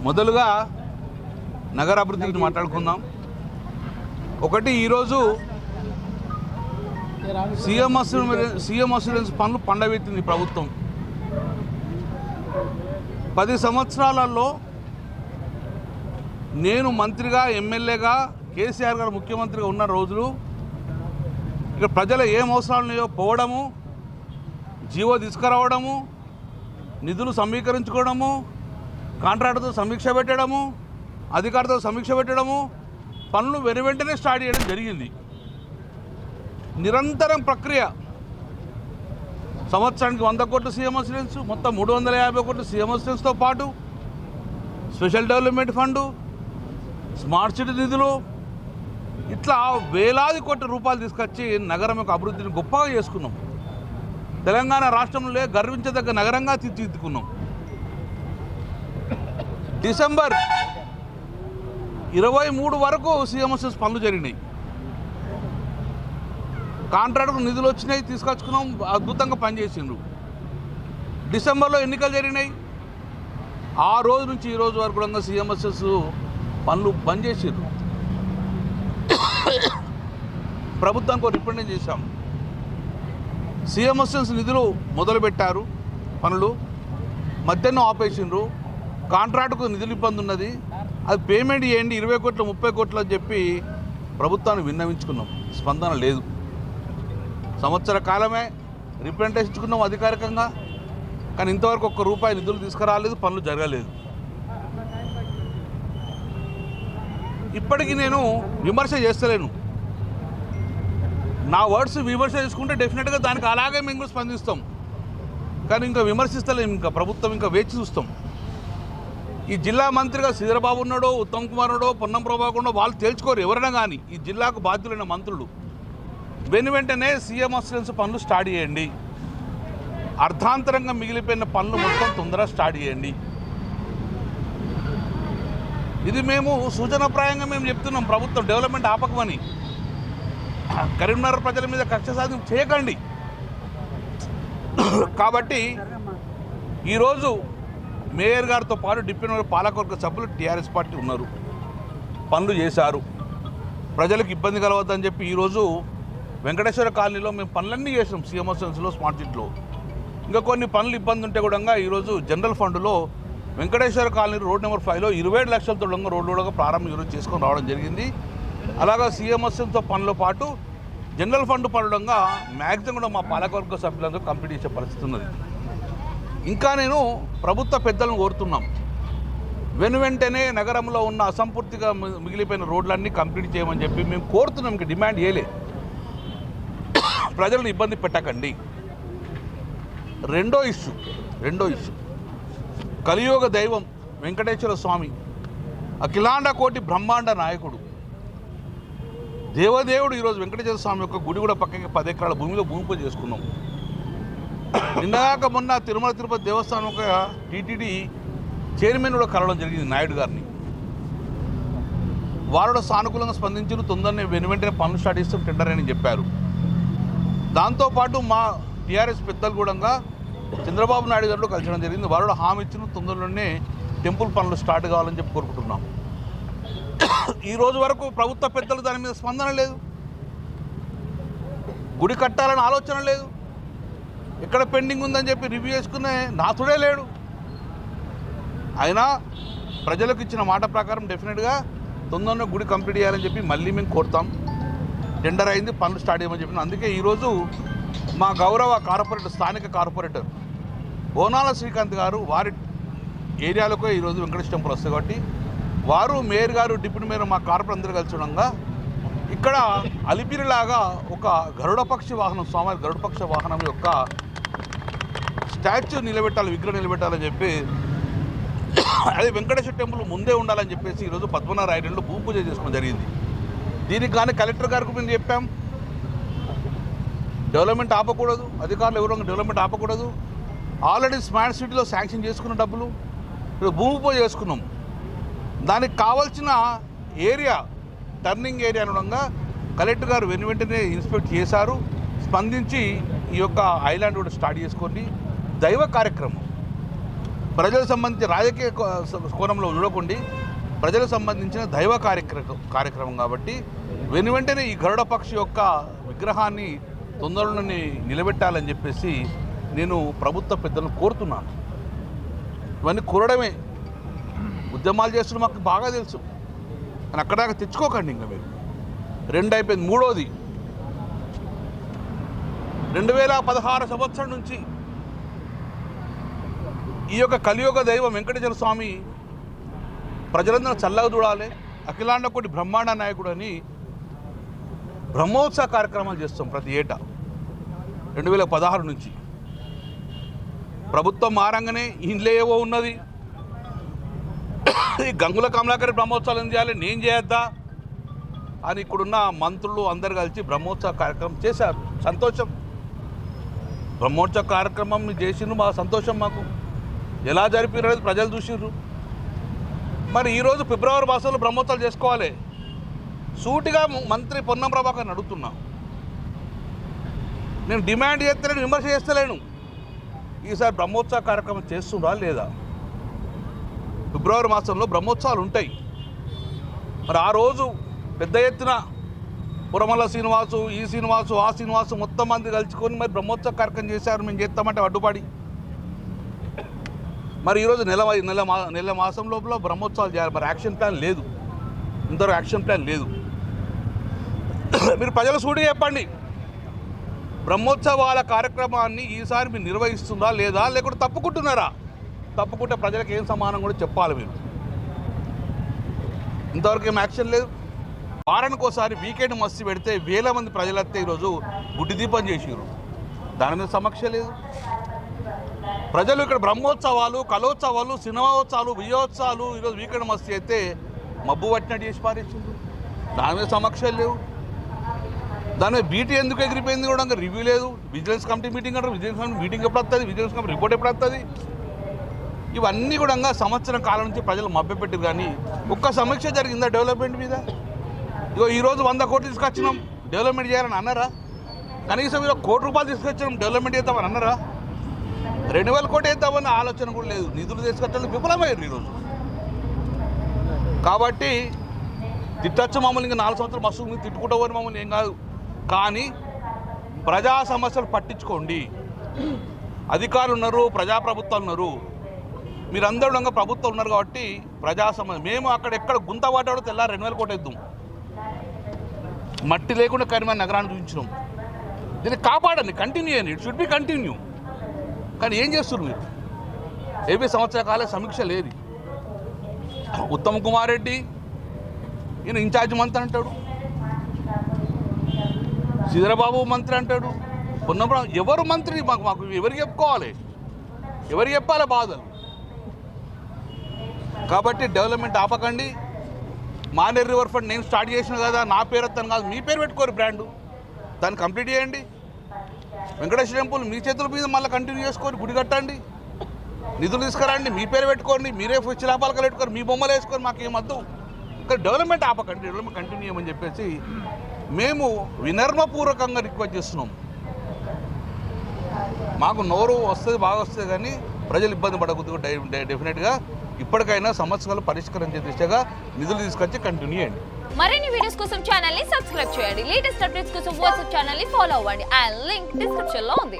మొదలుగా నగర అభివృద్ధి గురించి మాట్లాడుకుందాం. ఒకటి, ఈరోజు సీఎం అసూరెన్స్ పనులు పండబెట్టింది ప్రభుత్వం. 10 సంవత్సరాలలో నేను మంత్రిగా, ఎమ్మెల్యేగా, కేసీఆర్ గారు ముఖ్యమంత్రిగా ఉన్న రోజులు ఇక్కడ ప్రజల ఏం అవసరాలు ఉన్నాయో పోవడము, జీవో తీసుకురావడము, నిధులు సమీకరించుకోవడము, కాంట్రాక్టర్తో సమీక్ష పెట్టడము, అధికారులతో సమీక్ష పెట్టడము, పనులు వెంటనే స్టార్ట్ చేయడం జరిగింది. నిరంతరం ప్రక్రియ. సంవత్సరానికి 100 కోట్లు సీఎం అసూరెన్స్, మొత్తం 350 కోట్లు సీఎం అసూరెన్స్తో పాటు special development fund, smart city నిధులు, ఇట్లా వేలాది కోట్ల రూపాయలు తీసుకొచ్చి నగరం యొక్క అభివృద్ధిని గొప్పగా చేసుకున్నాం. తెలంగాణ రాష్ట్రంలో గర్వించదగ్గ నగరంగా తీర్చిదిద్దుకున్నాం. డిసెంబర్ 23 వరకు సీఎం అసూరెన్స్ పనులు జరిగినాయి. కాంట్రాక్టర్కు నిధులు వచ్చినాయి, తీసుకొచ్చుకున్నాం, అద్భుతంగా పనిచేసిండ్రు. డిసెంబర్లో ఎన్నికలు జరిగినాయి. ఆ రోజు నుంచి ఈ రోజు వరకు కూడా సీఎం అసూరెన్స్ పనులు బంద్ చేసిండ్రు. ప్రభుత్వానికి రిప్రజెంట్ చేశాం. సీఎం అసూరెన్స్ నిధులు మొదలుపెట్టారు, పనులు మధ్యాహ్నం ఆపేసిండ్రు. కాంట్రాక్టుకు నిధులు ఇబ్బంది ఉన్నది, అది పేమెంట్ చేయండి 20 కోట్లు 30 కోట్లు అని చెప్పి ప్రభుత్వాన్ని విన్నవించుకున్నాం. స్పందన లేదు. సంవత్సర కాలమే రిప్రజెంటేషన్ ఇచ్చుకున్నాం అధికారికంగా, కానీ ఇంతవరకు ₹1 నిధులు తీసుకురాలేదు, పనులు జరగలేదు. ఇప్పటికీ నేను విమర్శ చేస్తలేను. నా వర్డ్స్ విమర్శ చేసుకుంటే డెఫినెట్గా దానికి అలాగే మేము కూడా స్పందిస్తాం. కానీ ఇంకా విమర్శిస్తలేము. ఇంకా ప్రభుత్వం ఇంకా వేచి చూస్తాం. ఈ జిల్లా మంత్రిగా శ్రీధరబాబు ఉన్నాడో, ఉత్తమ్ కుమార్ ఉన్నాడో, పొన్నం ప్రభాకర్ ఉన్నాడో, వాళ్ళు తేల్చుకోరు ఎవరైనా కానీ. ఈ జిల్లాకు బాధ్యులైన మంత్రులు వెంటనే సీఎం అసూరెన్స్ పనులు స్టార్ట్ చేయండి. అర్ధాంతరంగా మిగిలిపోయిన పనులు మొత్తం తొందరగా స్టార్ట్ చేయండి. ఇది మేము సూచనప్రాయంగా మేము చెప్తున్నాం. ప్రభుత్వం డెవలప్మెంట్ ఆపకమని. కరీంనగర్ ప్రజల మీద కక్ష సాధన చేయకండి. కాబట్టి ఈరోజు మేయర్ గారితో పాటు డిప్యూటీ మేయర్ పాలకవర్గ సభ్యులు టీఆర్ఎస్ పార్టీ ఉన్నారు, పనులు చేశారు. ప్రజలకు ఇబ్బంది కలవద్దని చెప్పి ఈరోజు వెంకటేశ్వర కాలనీలో మేము పనులన్నీ చేసినాం. సీఎం అసూరెన్స్లో, స్మార్ట్ సిటీలో. ఇంకా కొన్ని పనులు ఇబ్బంది ఉంటే కూడా ఈరోజు జనరల్ ఫండ్లో వెంకటేశ్వర కాలనీ రోడ్ నెంబర్ 5లో 27 లక్షలతో రోడ్లు ప్రారంభం ఈరోజు చేసుకొని రావడం జరిగింది. అలాగా సీఎం అసూరెన్స్తో పనులతో పాటు జనరల్ ఫండ్ పడడంగా మ్యాక్సిమం కూడా మా పాలకవర్గ సభ్యులందరూ కంప్లీట్ చేసే పరిస్థితి ఉన్నది. ఇంకా నేను ప్రభుత్వ పెద్దలను కోరుతున్నాం, వెంటనే నగరంలో ఉన్న అసంపూర్తిగా మిగిలిపోయిన రోడ్లన్నీ కంప్లీట్ చేయమని చెప్పి మేము కోరుతున్నాం. ఇంకా డిమాండ్ చేయలే. ప్రజలను ఇబ్బంది పెట్టకండి. రెండో ఇష్యూ కలియుగ దైవం వెంకటేశ్వర స్వామి, అఖిలాండ కోటి బ్రహ్మాండ నాయకుడు, దేవదేవుడు. ఈరోజు వెంకటేశ్వర స్వామి యొక్క గుడి కూడా పక్కకి 10 ఎకరాల భూమిలో భూమి పూజ చేసుకున్నాం. నిన్నగాక మొన్న తిరుమల తిరుపతి దేవస్థానం ఒక టీటీడీ చైర్మన్ కూడా కలవడం జరిగింది, నాయుడు గారిని. వారు సానుకూలంగా స్పందించారు. తొందరనే వెంటనే పనులు స్టార్ట్ చేస్తాం, టెండర్ అని చెప్పారు. దాంతోపాటు మా టీఆర్ఎస్ పెద్దలు కూడా చంద్రబాబు నాయుడు గారిలో కలిసడం జరిగింది. వారు హామీ ఇచ్చిన తొందరలోనే టెంపుల్ పనులు స్టార్ట్ కావాలని చెప్పి కోరుకుంటున్నాం. ఈ రోజు వరకు ప్రభుత్వ పెద్దలు దాని మీద స్పందన లేదు. గుడి కట్టాలని ఆలోచన లేదు. ఎక్కడ పెండింగ్ ఉందని చెప్పి రివ్యూ చేసుకునే నాథుడే లేడు. అయినా ప్రజలకు ఇచ్చిన మాట ప్రకారం డెఫినెట్గా తొందరగా గుడి కంప్లీట్ చేయాలని చెప్పి మళ్ళీ మేము కోరుతాం. టెండర్ అయింది, పనులు స్టార్ట్ చేయమని చెప్పిన. అందుకే ఈరోజు మా గౌరవ కార్పొరేటర్, స్థానిక కార్పొరేటర్ బోనాల శ్రీకాంత్ గారు వారి ఏరియాలకు ఈరోజు వెంకటేశ్వర టెంపుల్ వస్తుంది కాబట్టి వారు, మేయర్ గారు, డిప్యూటీ మేయర్, మా కార్పొరేటర్ అందరూ కలిసి ఉండగా ఇక్కడ అలిపిరిలాగా ఒక గరుడపక్షి వాహనం, స్వామి గరుడపక్ష వాహనం యొక్క స్టాచ్యూ నిలబెట్టాలి, విగ్రహం నిలబెట్టాలని చెప్పి, అదే వెంకటేశ్వర టెంపుల్ ముందే ఉండాలని చెప్పేసి ఈరోజు పద్మనాభ రాయడంలో భూమి పూజ చేసుకోవడం జరిగింది. దీనికి కానీ కలెక్టర్ గారికి మేము చెప్పాం, డెవలప్మెంట్ ఆపకూడదు, అధికారులు ఎవరు డెవలప్మెంట్ ఆపకూడదు. ఆల్రెడీ స్మార్ట్ సిటీలో శాంక్షన్ చేసుకున్న డబ్బులు ఇప్పుడు భూమి పూజ చేసుకున్నాం. దానికి కావాల్సిన ఏరియా, టర్నింగ్ ఏరియా అనడంగా కలెక్టర్ గారు వెంటనే ఇన్స్పెక్ట్ చేశారు. స్పందించి ఈ యొక్క ఐలాండ్ కూడా స్టార్ట్ చేసుకొని దైవ కార్యక్రమం ప్రజలకు సంబంధించి రాజకీయ కోణంలో చూడకుండా ప్రజలకు సంబంధించిన దైవ కార్యక్రమం కాబట్టి వెంటనే ఈ గరుడ పక్షి యొక్క విగ్రహాన్ని తొందరలోనే నిలబెట్టాలని చెప్పేసి నేను ప్రభుత్వ పెద్దలను కోరుతున్నాను. ఇవన్నీ కోరడమే, ఉద్యమాలు చేస్తున్న మాకు బాగా తెలుసు అని అక్కడాక తెచ్చుకోకండి. ఇంకా మీరు 2 అయిపోయింది. మూడోది 2016 సంవత్సరం నుంచి ఈ యొక్క కలియుగ దైవం వెంకటేశ్వర స్వామి ప్రజలందరూ చల్లగా చూడాలి, అఖిలాండ కోటి బ్రహ్మాండ నాయకుడు అని బ్రహ్మోత్సవ కార్యక్రమాలు చేస్తాం ప్రతి ఏటా. 2016 నుంచి ప్రభుత్వం మారంగానే ఇంట్లో ఏవో ఉన్నది, ఈ గంగుల కమలాకర్ బ్రహ్మోత్సవాలు ఏం చేయాలి, నేను చేయొద్దా అని ఇక్కడున్న మంత్రులు అందరు కలిసి బ్రహ్మోత్సవ కార్యక్రమం చేశారు. సంతోషం. బ్రహ్మోత్సవ కార్యక్రమం చేసిండ్రు, మా సంతోషం. మాకు ఎలా జరిపినది ప్రజలు చూసిర్రు. మరి ఈరోజు ఫిబ్రవరి మాసంలో బ్రహ్మోత్సవాలు చేసుకోవాలి. సూటిగా మంత్రి పొన్నం ప్రభాకర్ని అడుగుతున్నా. నేను డిమాండ్ చేస్తలేను, విమర్శ చేస్తలేను. ఈసారి బ్రహ్మోత్సవ కార్యక్రమం చేస్తుందా లేదా? ఫిబ్రవరి మాసంలో బ్రహ్మోత్సవాలు ఉంటాయి. మరి ఆ రోజు పెద్ద ఎత్తున పురమల్ల శ్రీనివాసు, ఈ శ్రీనివాసు, ఆ శ్రీనివాసు మొత్తం మంది కలుసుకొని మరి బ్రహ్మోత్సవ కార్యక్రమం చేశారు. మేము చేస్తామంటే అడ్డుపడి మరి ఈరోజు నెల మాసం లోపల బ్రహ్మోత్సవాలు చేయాలి. మరి యాక్షన్ ప్లాన్ లేదు, ఇంతవరకు యాక్షన్ ప్లాన్ లేదు. మీరు ప్రజలు సూటిగా చెప్పండి, బ్రహ్మోత్సవాల కార్యక్రమాన్ని ఈసారి మీరు నిర్వహిస్తుందా లేదా, లేకుంటే తప్పుకుంటున్నారా? తప్పుకుంటే ప్రజలకు ఏం సమానం కూడా చెప్పాలి మీరు. ఇంతవరకు ఏం యాక్షన్ లేదు. వారానికి ఒకసారి వీకెండ్ మస్తు పెడితే వేల మంది ప్రజలైతే ఈరోజు గుడ్డి దీపం చేసిరు, దాని మీద సమీక్ష లేదు. ప్రజలు ఇక్కడ బ్రహ్మోత్సవాలు, కలోత్సవాలు, సినిమాోత్సవాలు, విజయోత్సవాలు ఈరోజు వీకెండ్ మస్తు అయితే మబ్బు పట్టినట్టు చేసి పారేసింది, దాని మీద సమీక్షలు లేవు. దాని మీద బీటీ ఎందుకు ఎగిరిపోయింది కూడా రివ్యూ లేదు. విజిలెన్స్ కమిటీ మీటింగ్ అంటారు, విజిలెన్స్ కమిటీ మీటింగ్ ఎప్పుడు వస్తుంది, విజిలెన్స్ కమిటీ రిపోర్ట్ ఎప్పుడు వస్తుంది? ఇవన్నీ కూడా సంవత్సరం కాలం నుంచి ప్రజలు మభ్యపెట్టారు, కానీ ఒక్క సమీక్ష జరిగిందా డెవలప్మెంట్ మీద? ఇగో ఈరోజు 100 కోట్లు తీసుకొచ్చినాం డెవలప్మెంట్ చేయాలని అన్నారా? కనీసం ఈరోజు ₹1 కోటి తీసుకొచ్చినాం డెవలప్మెంట్ చేద్దామని అన్నారా? 2000 కోట్లు వేద్దామన్న ఆలోచన కూడా లేదు. నిధులు తీసుకొచ్చడానికి విఫలమయ్యారు ఈరోజు. కాబట్టి తిట్టచ్చు మమ్మల్ని, ఇంకా 4 సంవత్సరాలు మస్తు మీరు తిట్టుకుంటూ పోని మమ్మల్ని ఏం కాదు, కానీ ప్రజా సమస్యలు పట్టించుకోండి. అధికారులు ఉన్నారు, ప్రజాప్రభుత్వాలు ఉన్నారు, మీరందరూ ప్రభుత్వం ఉన్నారు కాబట్టి ప్రజా సమస్య. మేము అక్కడ ఎక్కడ గుంత వాటాడో తెల్లారి 2000 కోట్లు వేద్దాం, మట్టి లేకుండా కరీంనగర్ నగరాన్ని చూపించినాం. దీన్ని కాపాడండి, కంటిన్యూ అయ్యండి, ఇట్ షుడ్ బి కంటిన్యూ. కానీ ఏం చేస్తున్నారు మీరు? 50 సంవత్సరాల కాల సమీక్ష లేదు. ఉత్తమ్ కుమార్ రెడ్డి ఈయన ఇన్ఛార్జ్ మంత్రి అంటాడు, శ్రీధరబాబు మంత్రి అంటాడు, పొన్నం ఎవరు మంత్రి? మాకు ఎవరికి చెప్పుకోవాలి, ఎవరికి చెప్పాలి బాధలు? కాబట్టి డెవలప్మెంట్ ఆపకండి. మానేరు రివర్ ఫ్రంట్ నేను స్టార్ట్ చేసిన కదా, నా పేరు వస్తాను కాదు, మీ పేరు పెట్టుకోరు బ్రాండు, దాన్ని కంప్లీట్ చేయండి. వెంకటేశ్వర టెంపుల్ మీ చేతుల మీద మళ్ళీ కంటిన్యూ చేసుకొని గుడి కట్టండి, నిధులు తీసుకురండి, మీ పేరు పెట్టుకోండి, మీరే శిలాపాలకలు పెట్టుకొని మీ బొమ్మలు వేసుకొని మాకేమద్దు. ఇక్కడ డెవలప్మెంట్ ఆపకండి, డెవలప్మెంట్ కంటిన్యూ చేయమని చెప్పేసి మేము వినర్మపూర్వకంగా రిక్వెస్ట్ చేస్తున్నాం. మాకు నోరు వస్తుంది, బాగా వస్తుంది, కానీ ప్రజలు ఇబ్బంది పడకూడదు. డెఫినెట్గా ఇప్పటికైనా సమస్యలు పరిష్కరించే దిశగా నిధులు తీసుకొచ్చి కంటిన్యూ చేయండి. మరిన్ని వీడియోస్ కోసం ఛానల్ ని సబ్స్క్రైబ్ చేయండి. లేటెస్ట్ అప్డేట్స్ కోసం వాట్సాప్ ఛానల్ ని ఫాలో అవ్వండి. ఆ లింక్ డిస్క్రిప్షన్ లో ఉంది.